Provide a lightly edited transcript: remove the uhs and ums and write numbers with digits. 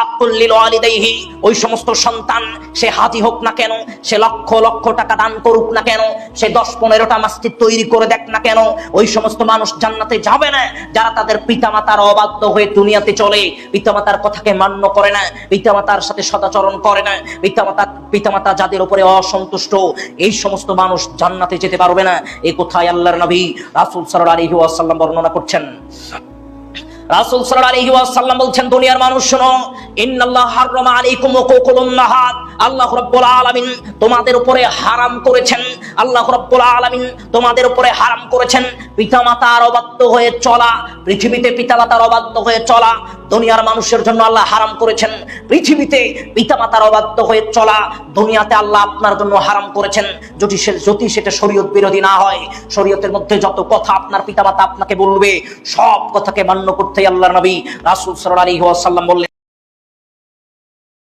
আকুল লিল ওয়ালিদাইহি, ওই সমস্ত সন্তান সে হাজি হোক না কেন, সে লক্ষ লক্ষ টাকা দান করুক না কেন, সে 10-15টা মসজিদ তৈরি করে দেখ না কেন, ওই সমস্ত মানুষ জান্নাতে যাবে না যারা তাদের পিতামাতার অবাধ্য হয়ে দুনিয়াতে চলে, পিতামাতার কথাকে মান্য করে না, পিতামাতার সাথে সদাচরণ করে না, পিতামাতা যাদের উপরে অসন্তুষ্ট, এই সমস্ত মানুষ জান্নাতে যেতে পারবে না। এই কথায় আল্লাহর নবী রাসূল সাল্লাল্লাহু আলাইহি ওয়াসাল্লাম বর্ণনা করছেন। রাসূল সাল্লাল্লাহু আলাইহি ওয়াসাল্লাম বলছেন, দুনিয়ার মানুষ শোনো, ইন্নাল্লাহ হারামা আলাইকুম উকুকুল উম্মাহাত, আল্লাহ রাব্বুল আলামিন তোমাদের উপরে হারাম করেছেন, আল্লাহ রাব্বুল আলামিন তোমাদের উপরে হারাম করেছেন পিতামাতার অবাধ্য হয়ে চলা। পৃথিবীতে পিতামাতার অবাধ্য হয়ে চলা দুনিয়ার মানুষের জন্য আল্লাহ হারাম করেছেন। পৃথিবীতে পিতামাতার অবাধ্য হয়ে চলা দুনিয়াতে আল্লাহ আপনার জন্য হারাম করেছেন, যদি সেটা শরীয়ত বিরোধী না হয়। শরীয়তের মধ্যে যত কথা আপনার পিতামাতা আপনাকে বলবে সব কথাকে মান্য করতে আল্লাহর নবী রাসূল সাল্লাল্লাহু আলাইহি ওয়াসাল্লাম বললেন